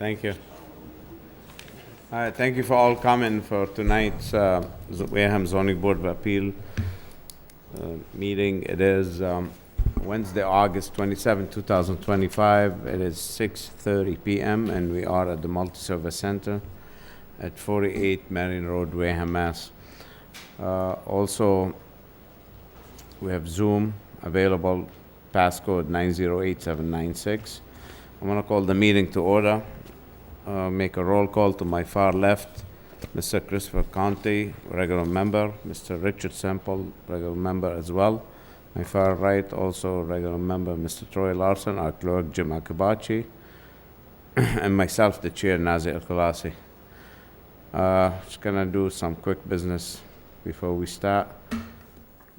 Thank you. All right, thank you for all coming for tonight's Wareham Zoning Board of Appeal meeting. It is Wednesday, August 27, 2025. It is 6:30 p.m. and we are at the Multi-Service Center at 48 Marion Road, Wareham, Mass. Also, we have Zoom available, passcode 908796. I'm going to call the meeting to order. Make a roll call. To my far left, Mr. Christopher Conte, regular member. Mr. Richard Semple, regular member as well. My far right, also regular member, Mr. Troy Larson, our clerk, Jim Akabachi, and myself, the chair, Nazi Al-Khalasi. Just gonna do some quick business before we start.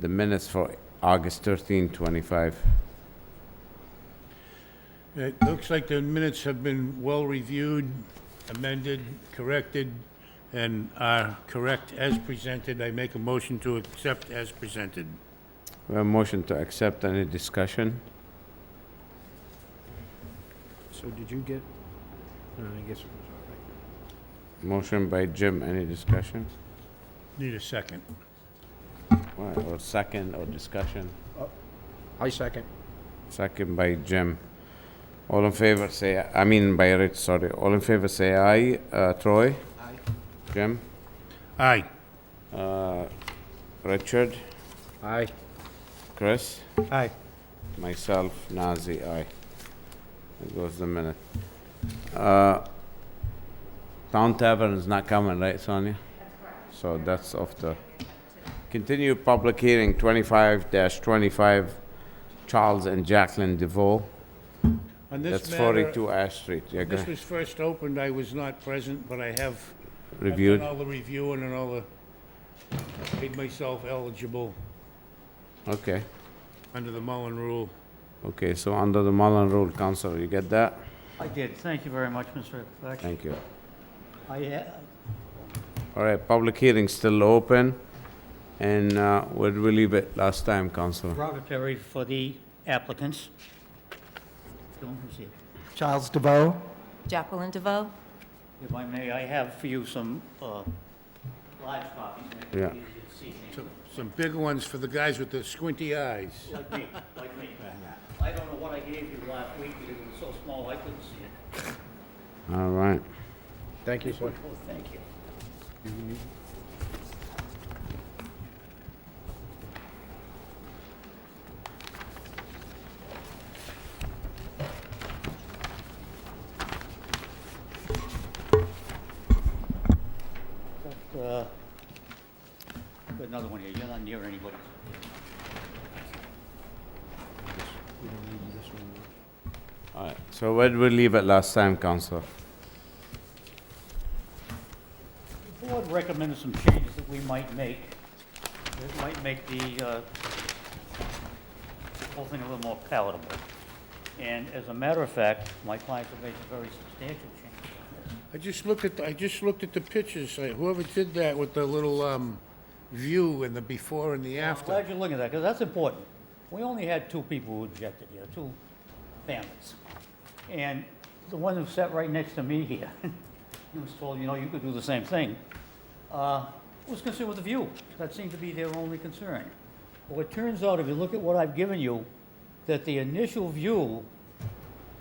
The minutes for August 13, 25. It looks like the minutes have been well-reviewed, amended, corrected, and are correct as presented. I make a motion to accept as presented. We have a motion to accept. Any discussion? So did you get, I guess, Motion by Jim. Any discussion? Need a second. Or second, or discussion? I second. Second by Jim. All in favor say, by Rich, sorry. All in favor say aye. Troy? Aye. Jim? Aye. Richard? Aye. Chris? Aye. Myself, Nazi, aye. There goes the minute. Town Tavern is not coming, right, Sonia? That's correct. So that's off the... Continue public hearing 25-25, Charles and Jacqueline DeVoe. On this That's matter, 42 Ash Street. Yeah, go this ahead. was first opened, I was not present, but I have Reviewed. done all the reviewing and all the, made myself eligible Okay. under the Mullen Rule. Okay, so under the Mullen Rule, Council, you get that? I did. Thank you very much, Mr. Fleck. Thank you. I All right, public hearing still open. And where did we leave it last time, Council? Robert Perry for the applicants. Don't proceed. Charles DeVoe. Jacqueline DeVoe. If I may, I have for you some large copies. Make it Yeah. easier to see things. Some big ones for the guys with the squinty eyes. Like me, like me. I don't know what I gave you last week because it was so small I couldn't see it. All right. Thank you, sir. Oh, thank you. Got another one here. You're not near anybody. All right, so where did we leave it last time, Council? The board recommended some changes that we might make. That might make the whole thing a little more palatable. And as a matter of fact, my clients have made some very substantial changes. I just looked at the pictures, whoever did that with the little, view and the before and the I'm after. glad you're looking at that, because that's important. We only had two people who objected here, two families. And the one who sat right next to me here, he was told, you could do the same thing, was concerned with the view. That seemed to be their only concern. Well, it turns out, if you look at what I've given you, that the initial view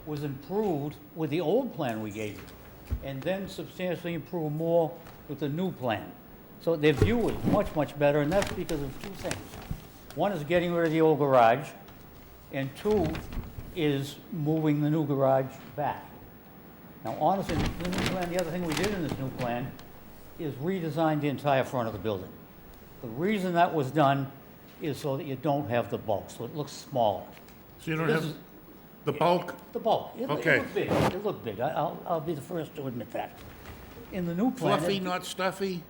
was improved with the old plan we gave you, and then substantially improved more with the new plan. So their view is much, much better, and that's because of two things. One is getting rid of the old garage, and two is moving the new garage back. Now, honestly, the new plan, the other thing we did in this new plan is redesign the entire front of the building. The reason that was done is so that you don't have the bulk, so it looks smaller. So you don't This have is- the bulk? The bulk. Okay. It looked big. It looked big. I'll be the first to admit that. In the new plan... Fluffy, not stuffy?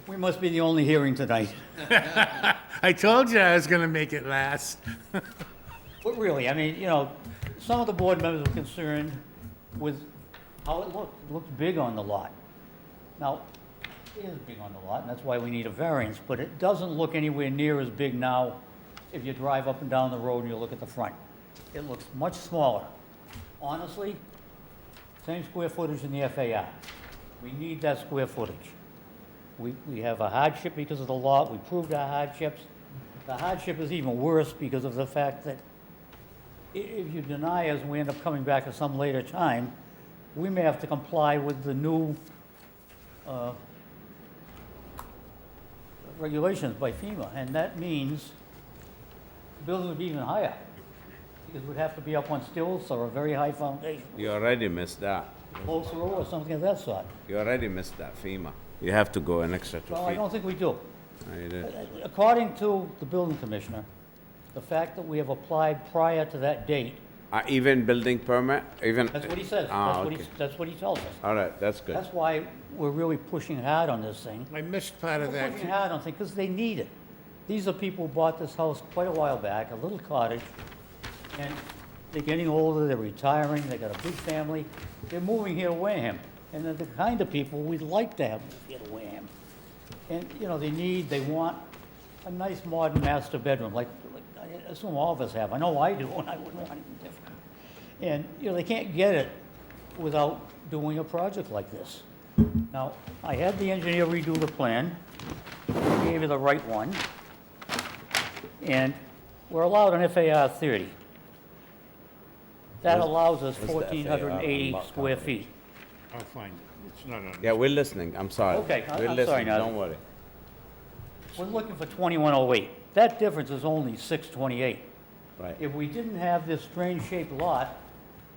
We must be the only hearing tonight. I told you I was gonna make it last. But really, some of the board members were concerned with how it looked. It looked big on the lot. Now, it is big on the lot, and that's why we need a variance, but it doesn't look anywhere near as big now if you drive up and down the road and you look at the front. It looks much smaller. Honestly, same square footage in the FAR. We need that square footage. We have a hardship because of the lot, we proved our hardships. The hardship is even worse because of the fact that if you deny us, and we end up coming back at some later time, we may have to comply with the new regulations by FEMA, and that means the building would be even higher, because we'd have to be up on stilts or a very high foundation, You already missed that. closer or something of that sort. You already missed that FEMA. You have to go an extra 2 Well, I feet. don't think we do. No, you didn't. According to the building commissioner, the fact that we have applied prior to that date, Even building permit, even? that's what he says. Ah, That's okay. That's what he tells us. All right, that's good. That's why we're really pushing hard on this thing. I missed part of We're that. pushing hard on things because they need it. These are people who bought this house quite a while back, a little cottage, and they're getting older, they're retiring, they got a big family. They're moving here to Wareham, and they're the kind of people we'd like to have move here to Wareham. And, you know, they want a nice modern master bedroom, like I assume all of us have. I know I do, and I wouldn't want anything different. And, you know, they can't get it without doing a project like this. Now, I had the engineer redo the plan, gave you the right one, and we're allowed an FAR 30. That allows us what's the FAR 1,480 lot square coverage? feet. I'll find it. It's not on. Yeah, we're listening, I'm sorry. Okay, We're I'm sorry, listening, Nazi. don't worry. We're looking for 2,108. That difference is only 628. Right. If we didn't have this strange shaped lot,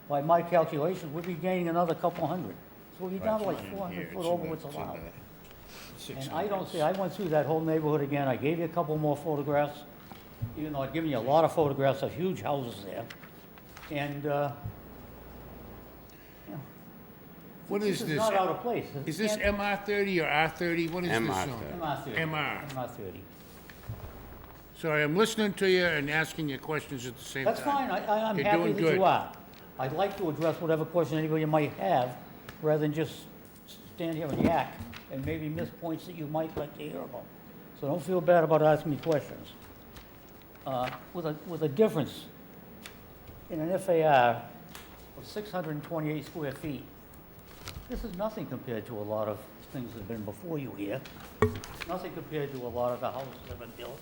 by my calculations, we'd be gaining another couple hundred. So we'd be down to like 400 foot over what's allowed. And I don't see, I went through that whole neighborhood again, I gave you a couple more photographs, even though I've given you a lot of photographs of huge houses there. And, you know, What is this this? is not out of place. Is this MR 30 or R 30? What is this MR zone? 30. MR 30. MR. MR 30. Sorry, I'm listening to you and asking you questions at the same time. That's fine, I'm You're happy doing that good. you are. I'd like to address whatever question anybody might have, rather than just stand here and yak, and maybe miss points that you might like to hear about. So don't feel bad about asking me questions. With a difference in an FAR of 628 square feet, this is nothing compared to a lot of things that have been before you here. Nothing compared to a lot of the houses that have been built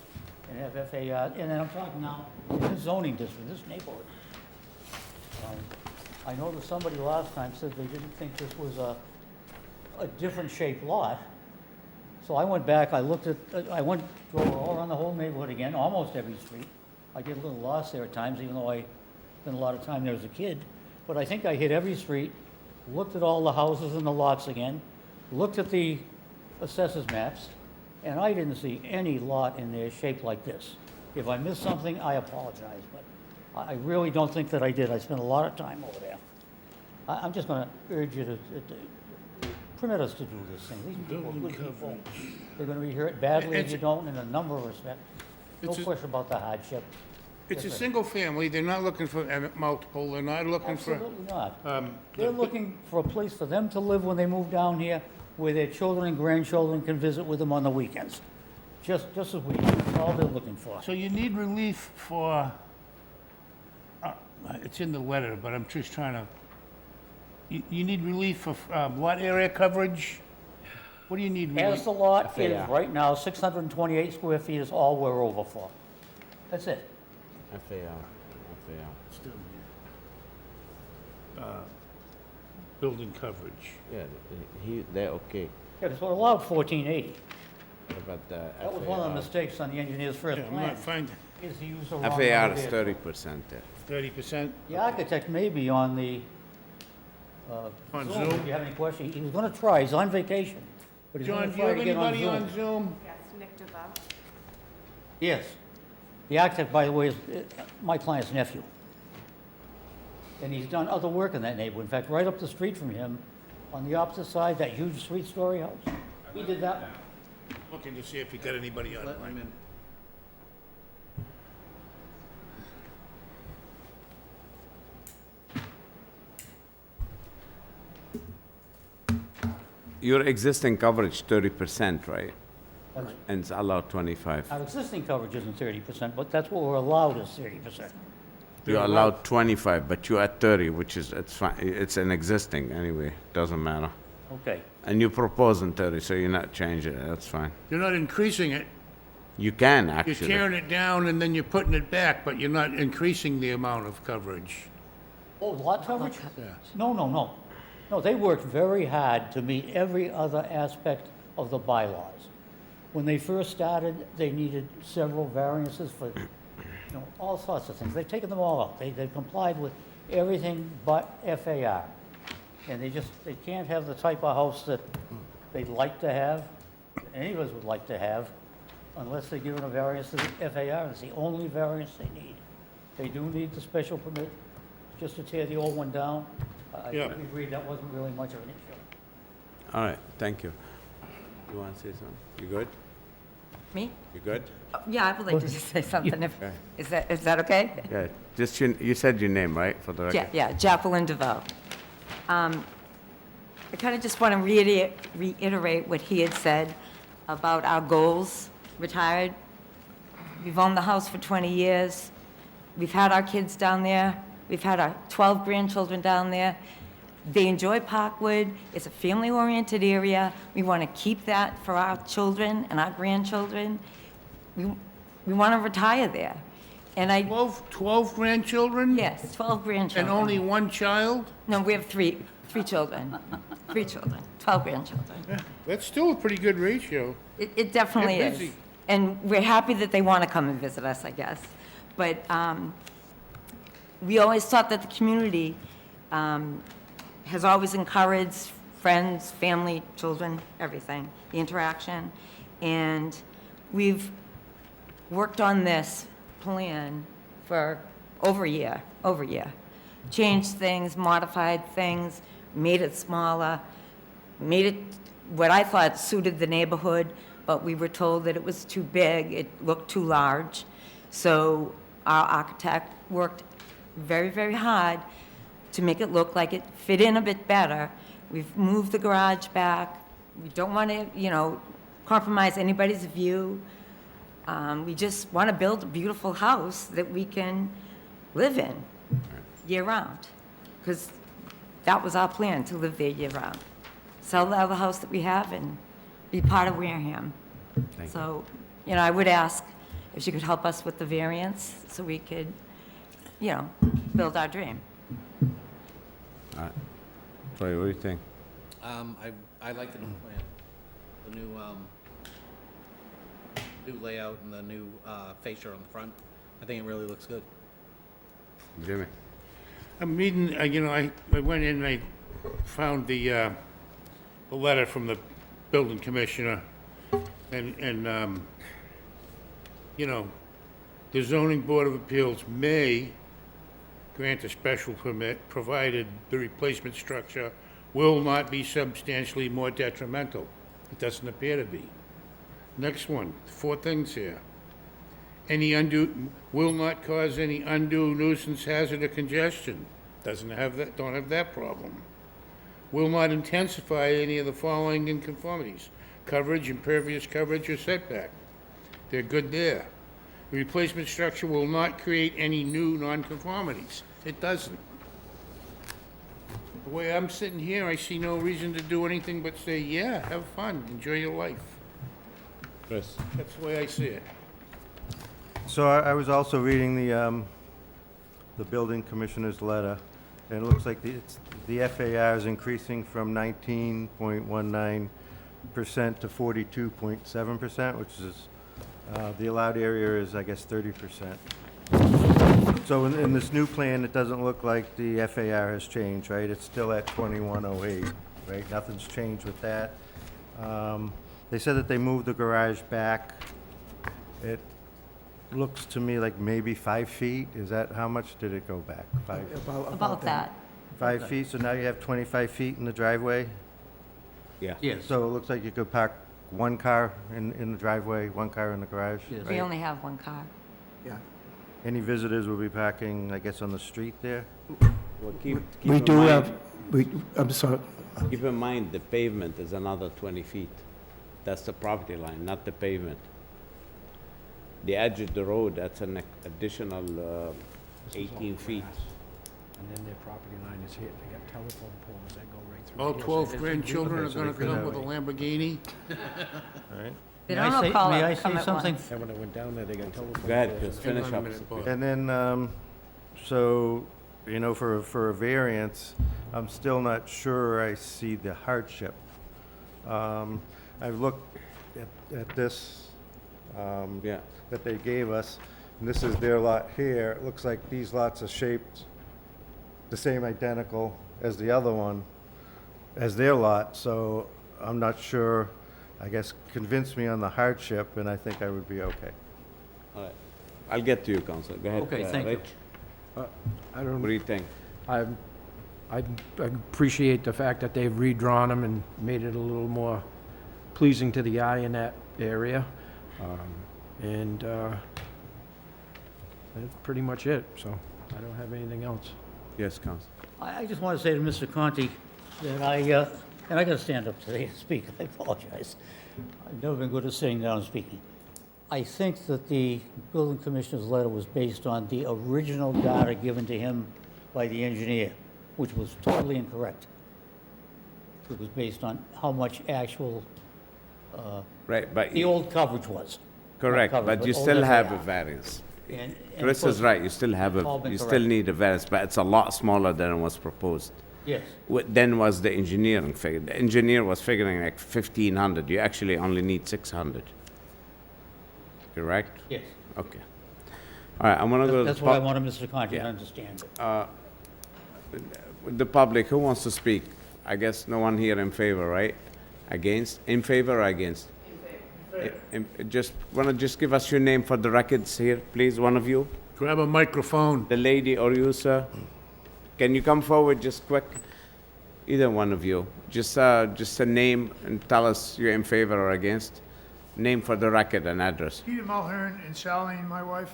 and have FAR, and then I'm talking now, in this zoning district, this neighborhood. I know that somebody last time said they didn't think this was a different shaped lot. So I went back, I looked at, drove all around the whole neighborhood again, almost every street. I get a little lost there at times, even though I spent a lot of time there as a kid. But I think I hit every street, looked at all the houses and the lots again, looked at the assessors maps, and I didn't see any lot in there shaped like this. If I missed something, I apologize, but I really don't think that I did. I spent a lot of time over there. I'm just gonna urge you to permit us to do this thing. These people are Building good people. coverage. They're gonna be hurt badly if It's- you don't, in a number of respects. No It's a- question about the hardship. It's a Yes, sir. single family, they're not looking for multiple, they're not looking for... Absolutely not. um, They're looking for a place for them to live when they move down here, where their children and grandchildren can visit with them on the weekends. Just as we do. That's all they're looking for. So you need relief for, it's in the letter, but I'm just trying to, you need relief for lot area coverage? What do you need relief? As the lot is FAR. right now, 628 square feet is all we're over for. That's it. FAR. Building coverage. Yeah, they're okay. Yeah, because we're allowed 1480. What about the That was one of the mistakes on the engineer's first Yeah, I'm plan, not finding, is he used the wrong FAR number is there. 30% there. 30%? The architect may be on the, On Zoom, if Zoom? you have any questions. He was gonna try, he's on vacation, but he's John, gonna do you try have to get on anybody on Zoom. Zoom? Yes, Nick DeVoe. Yes. The architect, by the way, is my client's nephew. And he's done other work in that neighborhood. In fact, right up the street from him, on the opposite side, that huge three-story house. He did that one. Looking to see if you got anybody on. Your existing coverage 30%, right? That's- And it's allowed 25. Our existing coverage isn't 30%, but that's what we're allowed is 30%. They're You're allowed 25, but you're at 30, which is, it's fine, it's an existing anyway, doesn't matter. Okay. And you're proposing 30, so you're not changing it, that's fine. You're not increasing it. You can, You're actually. tearing it down and then you're putting it back, but you're not increasing the amount of coverage. Oh, lot coverage? Yeah. No, no, no. No, they worked very hard to meet every other aspect of the bylaws. When they first started, they needed several variances for, all sorts of things. They've taken them all out. They've complied with everything but FAR. And they can't have the type of house that they'd like to have, any of us would like to have, unless they're given a variance to the FAR. It's the only variance they need. They do need the special permit just to tear the old one down. I Yeah. think we agreed that wasn't really much of an issue. All right, thank you. You want to say something? You good? Me? You good? Yeah, I would like to just say something. Okay. Is that okay? Yeah, just, you said your name, right, for the record? Yeah, Jacqueline DeVoe. I kind of just want to reiterate what he had said about our goals, retired. We've owned the house for 20 years. We've had our kids down there. We've had our 12 grandchildren down there. They enjoy Parkwood. It's a family-oriented area. We want to keep that for our children and our grandchildren. We want to retire there. And 12 grandchildren? yes, 12 grandchildren. And only one child? No, we have three children. 3 children, 12 grandchildren. That's still a pretty good ratio. It definitely They're is. busy. And we're happy that they want to come and visit us, I guess. But we always thought that the community has always encouraged friends, family, children, everything, the interaction. And we've worked on this plan for over a year. Changed things, modified things, made it smaller, made it what I thought suited the neighborhood, but we were told that it was too big, it looked too large. So our architect worked very, very hard to make it look like it fit in a bit better. We've moved the garage back. We don't want to, compromise anybody's view. We just want to build a beautiful house that we can live in year-round, because that was our plan, to live there year-round. Sell the other house that we have and be part of Wareham. Thank you. So, I would ask if you could help us with the variance so we could, build our dream. All right. Troy, what do you think? I like the new plan, the new layout and the new fascia on the front. I think it really looks good. Jimmy? I'm reading, I went in and I found the letter from the building commissioner, and the zoning board of appeals may grant a special permit, provided the replacement structure will not be substantially more detrimental. It doesn't appear to be. Next one, 4 things here. Will not cause any undue nuisance, hazard, or congestion. Don't have that problem. Will not intensify any of the following inconformities: coverage, impervious coverage, or setback. They're good there. The replacement structure will not create any new nonconformities. It doesn't. The way I'm sitting here, I see no reason to do anything but say, yeah, have fun, enjoy your life. Chris? That's the way I see it. So I was also reading the building commissioner's letter, and it looks like the FAR is increasing from 19.19% to 42.7%, which is, the allowed area is, I guess, 30%. So in this new plan, it doesn't look like the FAR has changed, right? It's still at 2108, right? Nothing's changed with that. They said that they moved the garage back. It looks to me like maybe 5 feet. Is that, how much did it go back? 5? About that. 5 feet, so now you have 25 feet in the driveway? Yeah. Yes. So it looks like you could park one car in the driveway, one car in the garage? Yes. We only have one car. Yeah. Any visitors will be parking, I guess, on the street there? Well, keep We in do mind- have, I'm sorry, Keep in mind, the pavement is another 20 feet. That's the property line, not the pavement. The edge of the road, that's an additional This is all 18 feet. grass. And then their property line is here. They got telephone poles that go right through. All here. So 12 there's- grandchildren are so they gonna could come have with a a- Lamborghini? All right. They May I don't say- all may I come say at something? once. And when I went down there, they got telephone. Go ahead, poles Chris, and- Hang finish on a up. minute, Bob. And then, so, you know, for a variance, I'm still not sure I see the hardship. I've looked at this, Yeah. that they gave us, and this is their lot here. It looks like these lots are shaped the same identical as the other one, as their lot, so I'm not sure. I guess convince me on the hardship, and I think I would be okay. All right. I'll get to you, Counselor. Go ahead. Okay, thank you. Rich, I what don't, do you think? I appreciate the fact that they've redrawn them and made it a little more pleasing to the eye in that area. And that's pretty much it, so I don't have anything else. Yes, Counselor. I just want to say to Mr. Conti that and I got to stand up today and speak, I apologize. I've never been good at sitting down and speaking. I think that the building commissioner's letter was based on the original data given to him by the engineer, which was totally incorrect. It was based on how much actual, Right, but, the old coverage was. correct, covered, but but you all still that have they a are. variance. And Chris of course- is right, you still have All been you still correct. need a variance, but it's a lot smaller than was proposed. Yes, Then was the engineering figure. The engineer was figuring like 1,500. You actually only need 600. Correct? yes. Okay. All right, I'm gonna go to That's the what I pub- wanted Mr. Conti to Yeah. understand. with the public. Who wants to speak? I guess no one here in favor, right? Against? In favor or against? In favor. Just, wanna just give us your name for the records here, please, one of you? Grab a microphone. The lady or you, sir? Can you come forward just quick? Either one of you. Just a name and tell us you're in favor or against. Name for the record and address. Peter Mulhern and Charlene, my wife,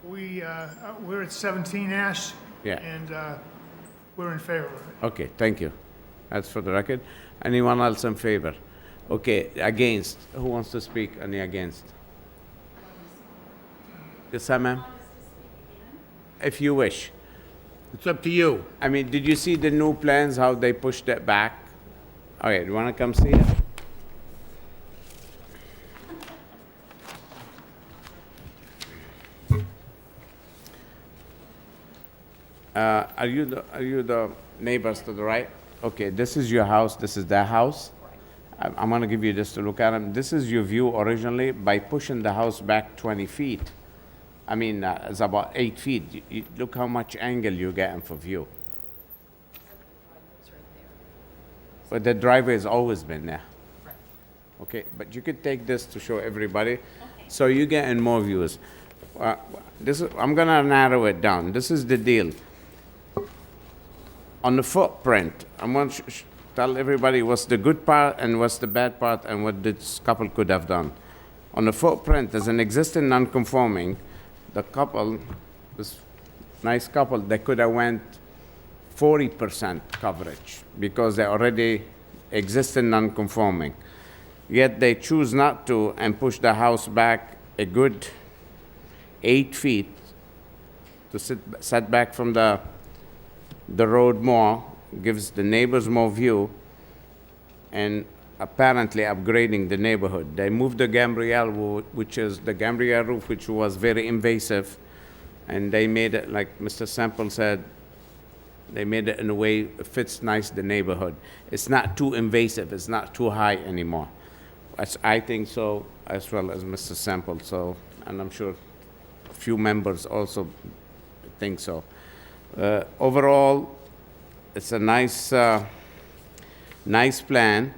we're at 17 Ash. Yeah. And we're in favor of it. Okay, thank you. That's for the record. Anyone else in favor? Okay, against. Who wants to speak? Any against? Yes, sir, ma'am? If you wish. It's up to you. I mean, did you see the new plans, how they pushed it back? Okay, do you want to come see it? Are you the neighbors to the right? Okay, this is your house, this is their house. I'm gonna give you this to look at them. This is your view originally. By pushing the house back 20 feet, I mean, it's about 8 feet. Look how much angle you're getting for view. But the driveway has always been there. Okay, but you could take this to show everybody. So you're getting more views. I'm gonna narrow it down. This is the deal. On the footprint, I'm going to tell everybody what's the good part and what's the bad part and what this couple could have done. On the footprint, there's an existing non-conforming. The couple, this nice couple, they could have went 40% coverage because they're already existing non-conforming. Yet they choose not to and push the house back a good 8 feet to set back from the road more, gives the neighbors more view, and apparently upgrading the neighborhood. They moved the gambrel, which is the gambrel roof, which was very invasive, and they made it, like Mr. Sample said, they made it in a way it fits nice the neighborhood. It's not too invasive, it's not too high anymore. I think so, as well as Mr. Sample, so, and I'm sure a few members also think so. Overall, it's a nice, nice plan,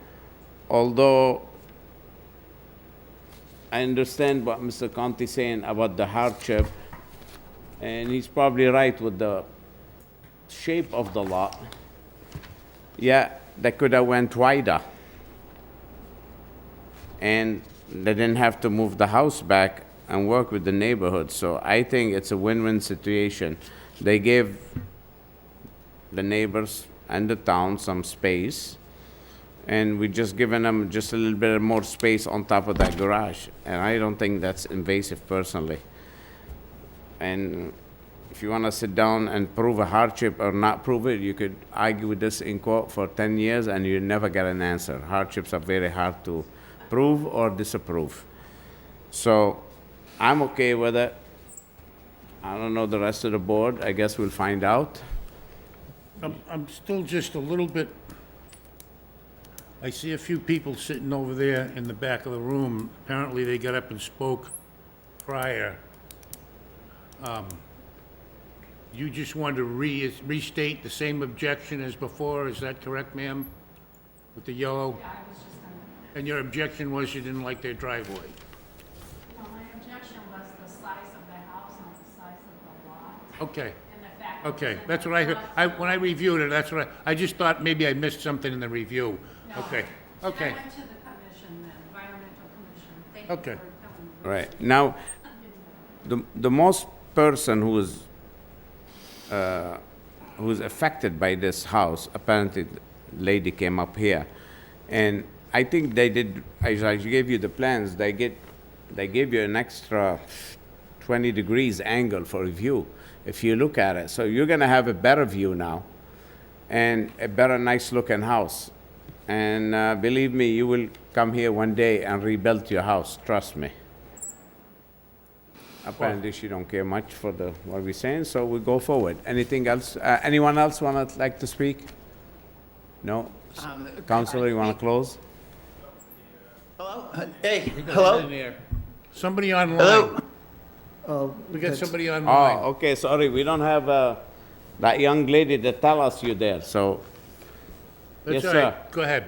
although I understand what Mr. Conti's saying about the hardship, and he's probably right with the shape of the lot. Yeah, they could have went wider, and they didn't have to move the house back and work with the neighborhood, so I think it's a win-win situation. They gave the neighbors and the town some space, and we just given them just a little bit more space on top of that garage, and I don't think that's invasive personally. And if you want to sit down and prove a hardship or not prove it, you could argue with this in court for 10 years and you never get an answer. Hardships are very hard to prove or disapprove. So I'm okay with it. I don't know the rest of the board. I guess we'll find out. I'm still just a little bit, I see a few people sitting over there in the back of the room. Apparently, they got up and spoke prior. You just wanted to restate the same objection as before, is that correct, ma'am? With the yellow? Yeah, I was just gonna, And your objection was you didn't like their driveway? no, my objection was the size of the house, not the size of the lot, Okay, and the fact. that okay, it's in that's the what I heard. front. When I reviewed it, that's what I just thought maybe I missed something in the review. No. Okay, okay, I went to the commission, the environmental commission. Thank you Okay. for telling me. Right. Now, the most person who's affected by this house, apparently the lady came up here. And I think they did, as I gave you the plans, they gave you an extra 20 degrees angle for view, if you look at it. So you're gonna have a better view now and a better, nice looking house. And believe me, you will come here one day and rebuild your house, trust me. Apparently, she don't care much for what we're saying, so we go forward. Anything else? Anyone else like to speak? No? Counselor, you want to close? Hello? Hey, hello? somebody online. Hello? We got somebody online. Oh, okay, sorry, we don't have that young lady that tell us you're there, so, yes, That's all sir. right, go ahead.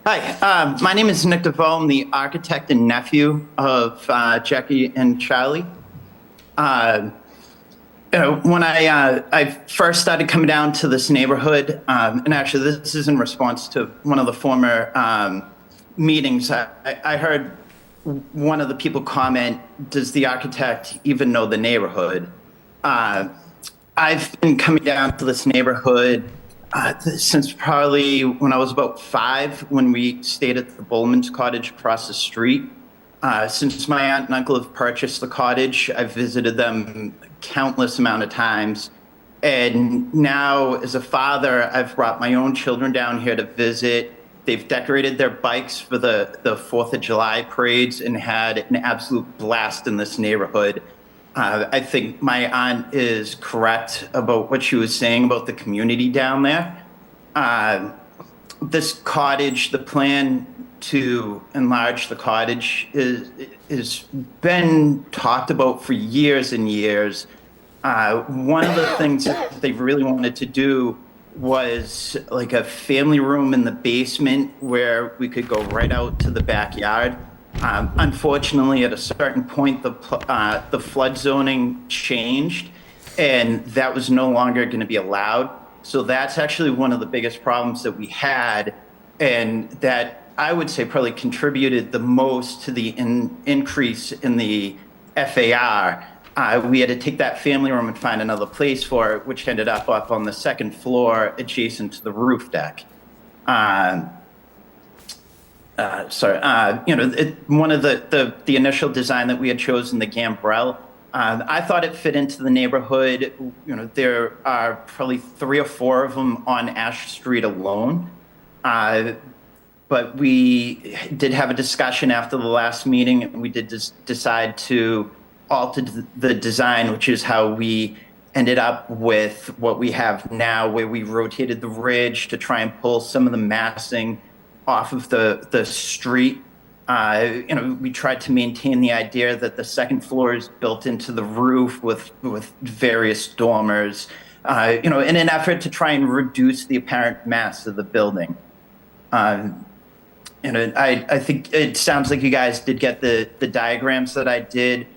Hi, my name is Nick DeVoe. I'm the architect and nephew of Jackie and Charlie. When I first started coming down to this neighborhood, and actually this is in response to one of the former meetings, I heard one of the people comment, does the architect even know the neighborhood? I've been coming down to this neighborhood since probably when I was about 5, when we stayed at the Bowman's cottage across the street. Since my aunt and uncle have purchased the cottage, I've visited them countless amount of times. And now, as a father, I've brought my own children down here to visit. They've decorated their bikes for the 4th of July parades and had an absolute blast in this neighborhood. I think my aunt is correct about what she was saying about the community down there. This cottage, the plan to enlarge the cottage is been talked about for years and years. One of the things that they really wanted to do was like a family room in the basement where we could go right out to the backyard. Unfortunately, at a certain point, the flood zoning changed, and that was no longer going to be allowed. So that's actually one of the biggest problems that we had, and that I would say probably contributed the most to the increase in the FAR. We had to take that family room and find another place for it, which ended up on the 2nd floor adjacent to the roof deck. One of the initial design that we had chosen, the gambrel, I thought it fit into the neighborhood. There are probably 3 or 4 of them on Ash Street alone. But we did have a discussion after the last meeting, and we did decide to alter the design, which is how we ended up with what we have now, where we rotated the ridge to try and pull some of the massing off of the street. We tried to maintain the idea that the 2nd floor is built into the roof with various dormers, in an effort to try and reduce the apparent mass of the building. I think it sounds like you guys did get the diagrams that I did.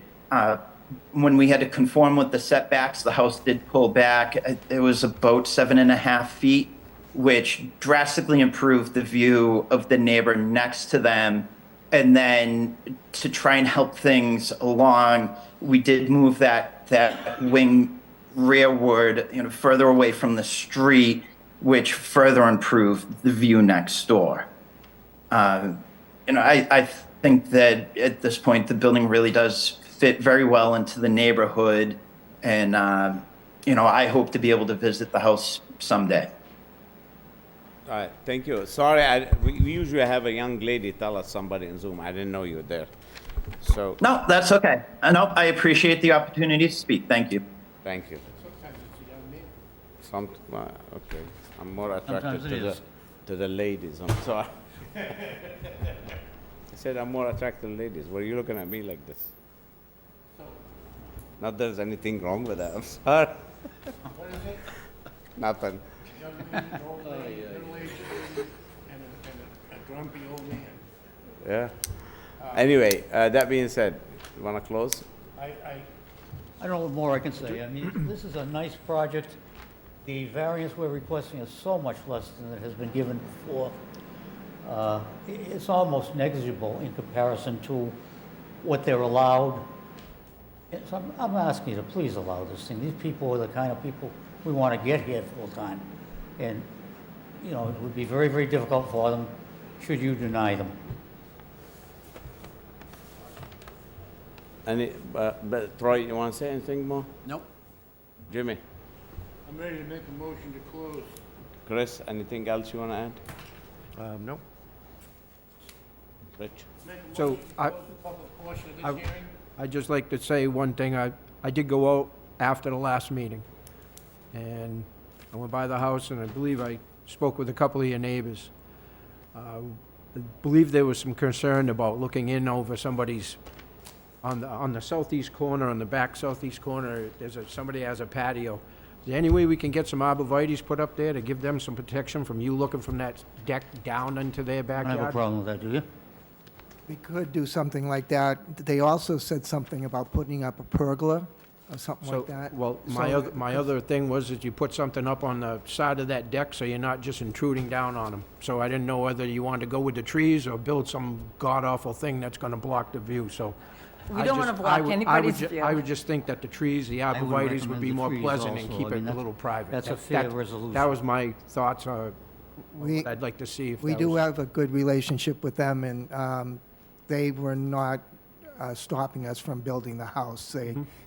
When we had to conform with the setbacks, the house did pull back. It was about 7.5 feet, which drastically improved the view of the neighbor next to them. And then to try and help things along, we did move that wing rearward, further away from the street, which further improved the view next door. I think that at this point, the building really does fit very well into the neighborhood. And, you know, I hope to be able to visit the house someday. All right, thank you. Sorry, we usually have a young lady tell us somebody in Zoom. I didn't know you were there. So, No, that's okay. No, I appreciate the opportunity to speak. Thank you. thank you. Sometimes it's a young man. Okay. I'm more attracted Sometimes it is. to the ladies, I'm sorry. I said I'm more attracted to ladies. Were you looking at me like this? Not there's anything wrong with that, I'm sorry. What is it? Nothing. Young man, old lady, middle-aged lady, and a grumpy old man. Yeah. Anyway, that being said, you wanna close? I I don't know what more I can say. I mean, this is a nice project. The variance we're requesting is so much less than it has been given before. It's almost negligible in comparison to what they're allowed. And so I'm asking you to please allow this thing. These people are the kind of people we want to get here full-time. And, you know, it would be very, very difficult for them should you deny them. But Troy, you wanna say anything more? Nope. Jimmy, I'm ready to make a motion to close. Chris, anything else you wanna add? No. Rich? Make a So, motion to I- close the public portion of I- this hearing. I'd just like to say one thing. I did go out after the last meeting, and I went by the house, and I believe I spoke with a couple of your neighbors. I believe there was some concern about looking in over somebody's, on the southeast corner, on the back southeast corner, somebody has a patio. Is there any way we can get some arborvitae's put up there to give them some protection from you looking from that deck down into their I don't have a backyard? problem with that, do you? We could do something like that. They also said something about putting up a pergola or something So, like that. well, So- my other thing was that you put something up on the side of that deck so you're not just intruding down on them. So I didn't know whether you wanted to go with the trees or build some god-awful thing that's gonna block the view, so. We I don't just- wanna I block would- anybody's I view. would just think that the trees, the I would arborvitae's would recommend be the more trees pleasant and also. keep I it mean, a that- little private. that's a That- fair that- resolution. That was my thoughts, We- what I'd like to see if We that do was. have a good relationship with them, and they were not stopping us from building the house.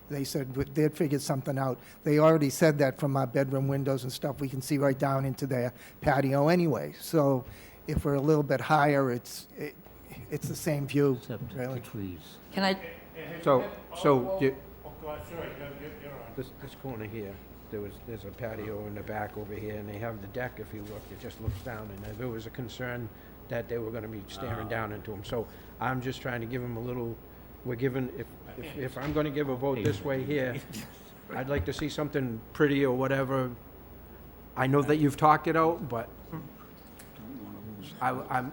They said they'd figured something out. They already said that from our bedroom windows and stuff, we can see right down into their patio anyway. So if we're a little bit higher, it's the same view, Except the really. trees. Can I, So, Oh, you- God, sorry, you're on. this corner here, there's a patio in the back over here, and they have the deck, if you look, it just looks down, and there was a concern that they were gonna be staring down into them. So I'm just trying to give them a little, we're giving, if I'm gonna give a vote this way here, I'd like to see something pretty or whatever. I know that you've talked it out, but I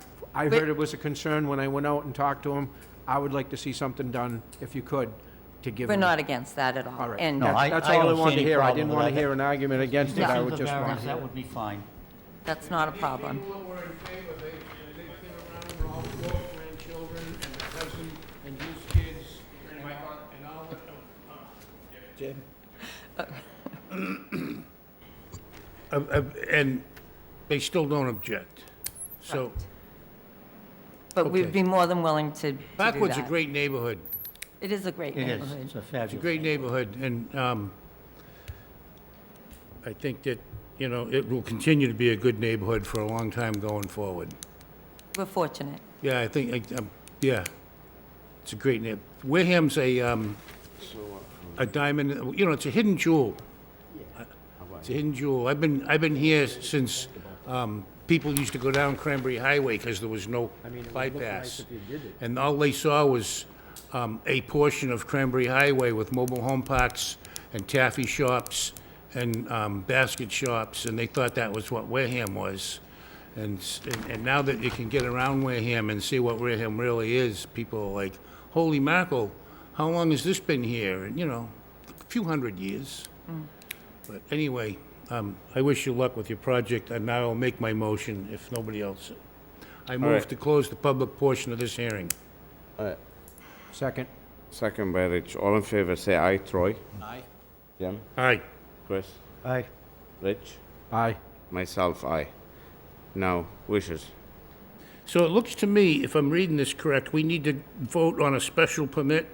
heard it was a concern when I went out and talked to them. I would like to see something done, if you could, to give we're them. not against that at all. All right. And No, That's I all I don't see wanted to any hear. I problem didn't with want to that. hear an argument against it. I This would is the just want variance, to that hear. would be fine. that's not a problem. These people were in favor, they came around with all four grandchildren and the cousin and his kids and all that. And they still don't object. So, But we'd Okay. be more than willing to do that. Backwood's a great neighborhood. It is a great It is, neighborhood. it's a It's a fabulous. great neighborhood, and I think that, you know, it will continue to be a good neighborhood for a long time going forward. We're fortunate. Yeah, I think, yeah, it's a great neighborhood. Wareham's a diamond, you know, it's a hidden jewel. It's a hidden jewel. I've been here since people used to go down Cranberry Highway because there was no bypass. And all they saw was a portion of Cranberry Highway with mobile home parks and taffy shops and basket shops, and they thought that was what Wareham was. And now that you can get around Wareham and see what Wareham really is, people are like, holy mackerel, how long has this been here? And, you know, a few hundred years. But anyway, I wish you luck with your project, and now I'll make my motion if nobody else. I move right. to close the public portion of this hearing. Second. Second by Rich. All in favor, say aye. Troy? Aye. Jim? Aye. Chris? Aye. Rich? Aye. Myself, aye. Now, wishes. So it looks to me, if I'm reading this correct, we need to vote on a special permit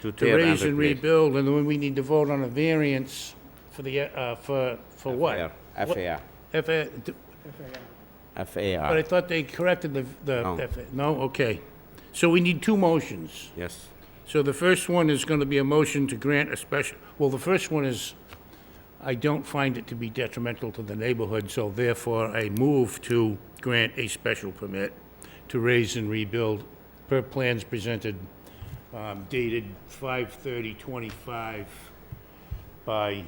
To to tear and raise and replace. rebuild, and then we need to vote on a variance for the, for what? FAR. FAR, but I FAR, thought they corrected the, No. no, okay. So we need two motions. yes. So the first one is gonna be a motion to grant a special, well, the first one is, I don't find it to be detrimental to the neighborhood, so therefore I move to grant a special permit to raise and rebuild per plans presented, dated 5/30/25 by,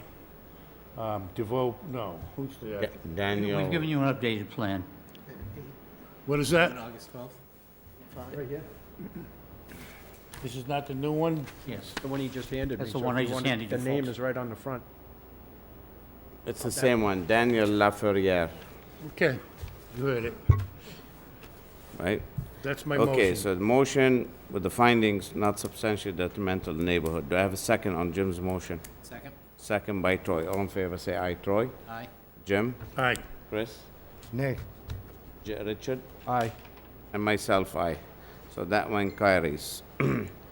DeVoe, no, who's the, Daniel. We've given you an updated plan. what is that? August 12th? This is not the new one? Yes. The one he just handed me. That's the so one if I you just want it- handed you The name folks. is right on the front. It's the same one, Daniel Laferriere, Okay, you heard it. right? That's my Okay, motion. so the motion with the findings not substantially detrimental to the neighborhood. Do I have a second on Jim's motion? Second? Second by Troy. All in favor, say aye. Troy? Aye. Jim? All right, Chris? Nay. Richard? Aye. And myself, aye. So that one carries.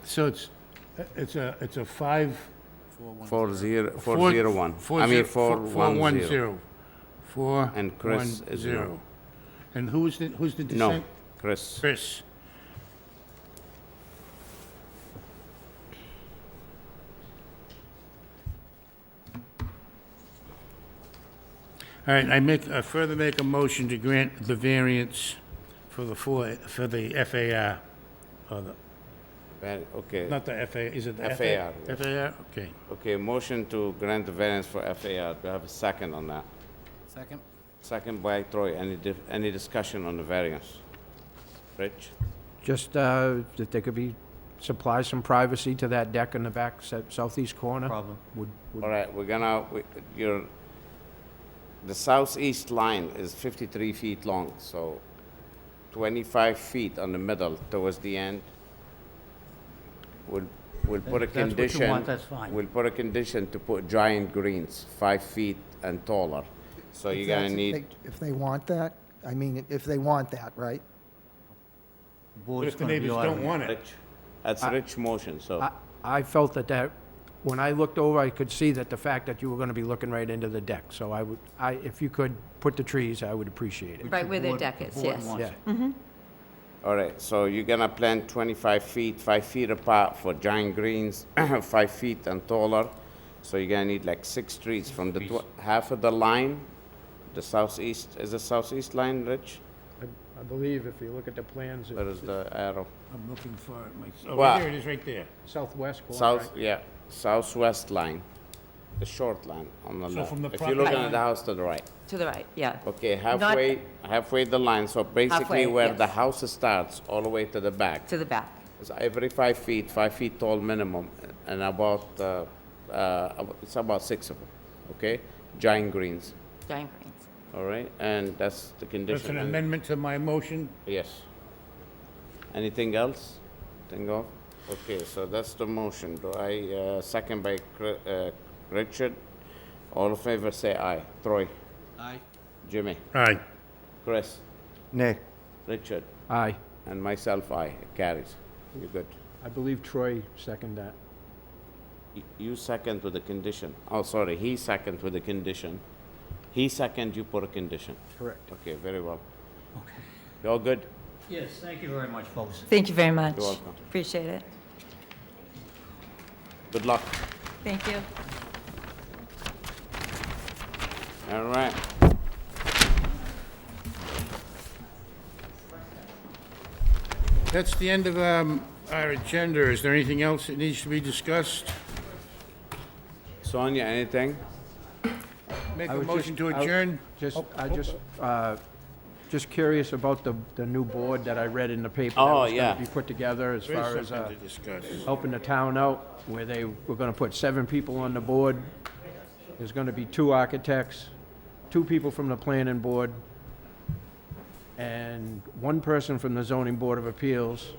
so it's a 5... 401. I mean, 410. 410. And Chris is no. 410. And who's the No, dissent? Chris. Chris. All right, I further make a motion to grant the variance for the FAR, or the, Okay, not the FA, is it the FAR, yes. FAR, okay. okay, motion to grant the variance for FAR. Do I have a second on that? Second? Second by Troy. Any discussion on the variance? Rich? Just that there could be, supply some privacy to that deck in the back southeast corner. Problem. All right, the southeast line is 53 feet long, so 25 feet on the middle towards the end. We'll put a If that's what you condition. want, that's fine. We'll put a condition to put giant greens, 5 feet and taller. So you're gonna need, If they want that, I mean, if they want that, right? The But board's if the gonna be neighbors don't ordering. want it, Rich, that's Rich motion, so, I felt that, when I looked over, I could see that the fact that you were gonna be looking right into the deck. So if you could put the trees, I would appreciate it. Right where the Board- deck is, board yes. wants Yeah. it. all right, so you're gonna plant 25 feet, 5 feet apart for giant greens, 5 feet and taller. So you're gonna need like 6 trees from the half of the line, the southeast, is the southeast line, Rich? I believe if you look at the plans, Where is it's the arrow? I'm looking for it myself. Oh, Well- there it is, right there. southwest corner. South, right? yeah, southwest line, the short line on the So left. from the If you're property looking line- at the house to the right. To the right, yeah. Okay, halfway the line, so basically Halfway, where yes. the house starts, all the way to the back. To the back. It's every 5 feet, 5 feet tall minimum, and it's about 6 of them, okay? Giant greens, Giant greens. all right? And that's the That's condition. an amendment to my motion. Yes. Anything else? Think of? Okay, so that's the motion. Do I, second by Richard? All in favor, say aye. Troy? Aye. Jimmy? Aye. Chris? Nay. Richard? Aye. And myself, aye. It carries. You're good. I believe Troy seconded that. You second with a condition. Oh, sorry, he second with a condition. He second, you put a condition. Correct. Okay, very well. Okay. You all good? Yes, thank you very much, folks. Thank you very much. You're welcome. Appreciate it. Good luck. Thank you. All right. That's the end of our agenda. Is there anything else that needs to be discussed? Sonia, anything? Make I a was motion to just- I- adjourn? Just curious about the new board that I read in the paper. Oh, that was yeah. gonna be put together as far There's as, something to discuss. helping the town out, where they were gonna put 7 people on the board. There's gonna be 2 architects, 2 people from the planning board, and 1 person from the zoning board of appeals.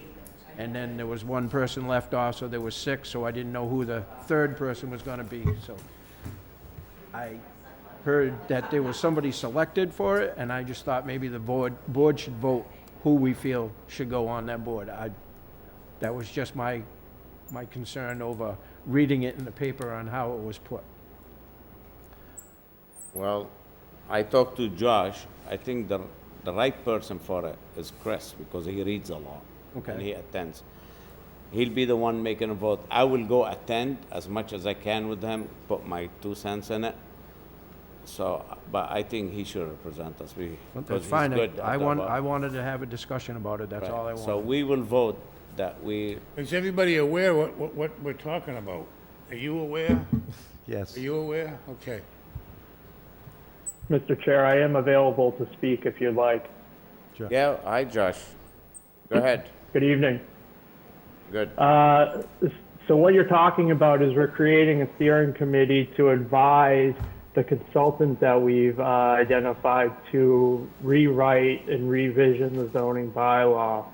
And then there was 1 person left off, so there was 6, so I didn't know who the 3rd person was gonna be, so. I heard that there was somebody selected for it, and I just thought maybe the board should vote who we feel should go on that board. That was just my my concern over reading it in the paper on how it was put. Well, I talked to Josh. I think the right person for it is Chris, because he reads a lot. Okay. And he attends. He'll be the one making a vote. I will go attend as much as I can with him, put my 2 cents in it. So, but I think he should represent us. Well, Because That's he's fine. good at I the vote. wanted to have a discussion about it, that's Right. all I wanted. So we will vote that we, Is everybody aware what we're talking about? Are you aware? Yes. Are you aware? Okay. Mr. Chair, I am available to speak if you'd like. yeah, hi Josh. Go ahead. Good evening. Good. So what you're talking about is we're creating a steering committee to advise the consultant that we've identified to rewrite and revision the zoning bylaw.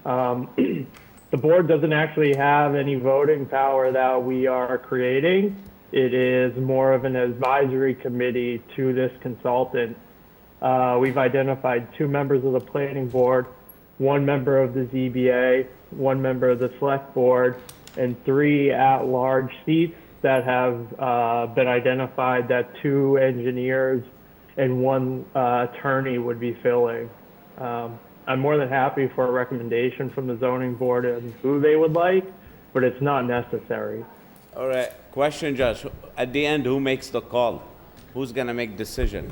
The board doesn't actually have any voting power that we are creating. It is more of an advisory committee to this consultant. We've identified 2 members of the planning board, 1 member of the ZBA, 1 member of the select board, and 3 at-large seats that have been identified that 2 engineers and 1 attorney would be filling. I'm more than happy for a recommendation from the zoning board and who they would like, but it's not necessary. All right, question, Josh. At the end, who makes the call? Who's gonna make decision?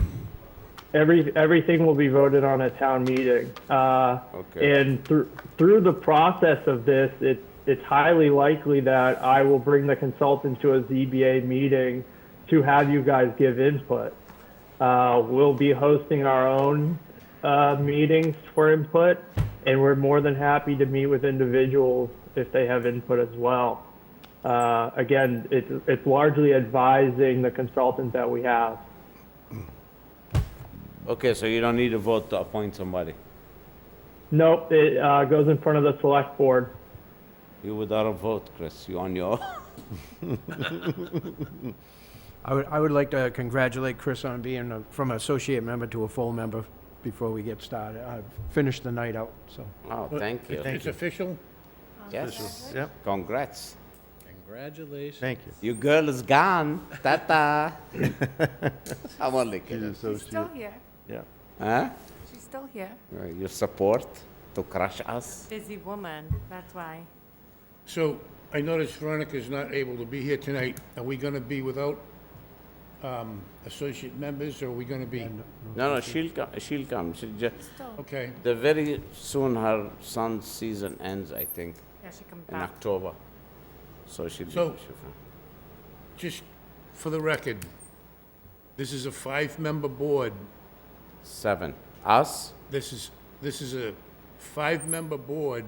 Everything will be voted on at town meeting. Okay. And through the process of this, it's highly likely that I will bring the consultant to a ZBA meeting to have you guys give input. We'll be hosting our own meetings for input, and we're more than happy to meet with individuals if they have input as well. Again, it's largely advising the consultant that we have. Okay, so you don't need a vote to appoint somebody. Nope, it goes in front of the select board. You without a vote, Chris, you on your own. I would like to congratulate Chris on being from associate member to a full member before we get started. I've finished the night out, so. Oh, thank you. It's official? Yes, Yep, congrats. Congratulations. thank you. Your girl is gone. Ta-ta. I'm only kidding. She's still here. Yeah. Huh? She's still here. Your support to crush us? Busy woman, that's why. So I noticed Veronica's not able to be here tonight. Are we gonna be without associate members, or are we gonna be? No, she'll come, she'll come. She'll just, Still, Okay, the very soon her son's season ends, I think, yeah, she comes in back. October. So she'll be, So- she'll come. just for the record, this is a 5-member board. 7. Us? This is a 5-member board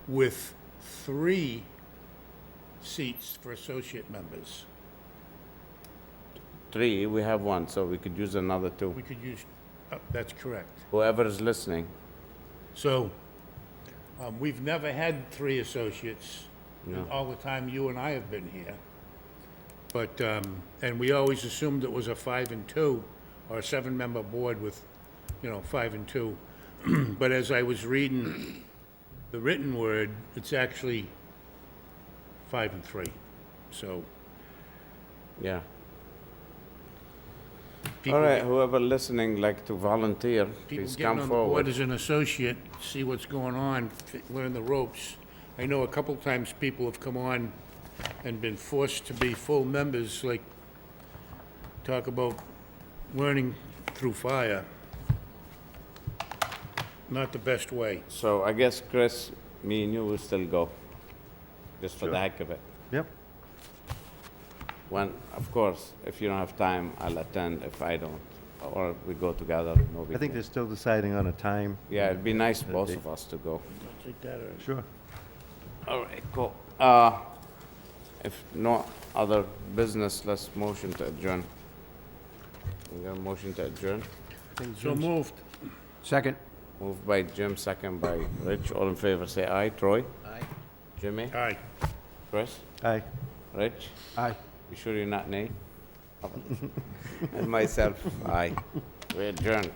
with 3 seats for associate members. 3, we have 1, so we could use another 2. We could use, that's correct. Whoever is listening. So, we've never had 3 associates in all the time you and I have been here. But, and we always assumed it was a 5 and 2, or a 7-member board with, 5 and 2. But as I was reading the written word, it's actually 5 and 3. So, Yeah. people All right, get- whoever listening like to volunteer, people please getting come on the board forward. as an associate, see what's going on, learn the ropes. I know a couple times people have come on and been forced to be full members, like, talk about learning through fire. Not the best way. So I guess, Chris, me and you will still go, just for the heck of it. Yep. When, of course, if you don't have time, I'll attend if I don't, or we go together, no big I think deal. they're still deciding on a time. Yeah, it'd be nice, both of us to go. Take that, or- Sure. All right, cool. If no other business, let's motion to adjourn. We got a motion to adjourn? So moved. Second. Moved by Jim, second by Rich. All in favor, say aye. Troy? Aye. Jimmy? Aye. Chris? Aye. Rich? Aye. You sure you're not nay? And myself, aye. We adjourned.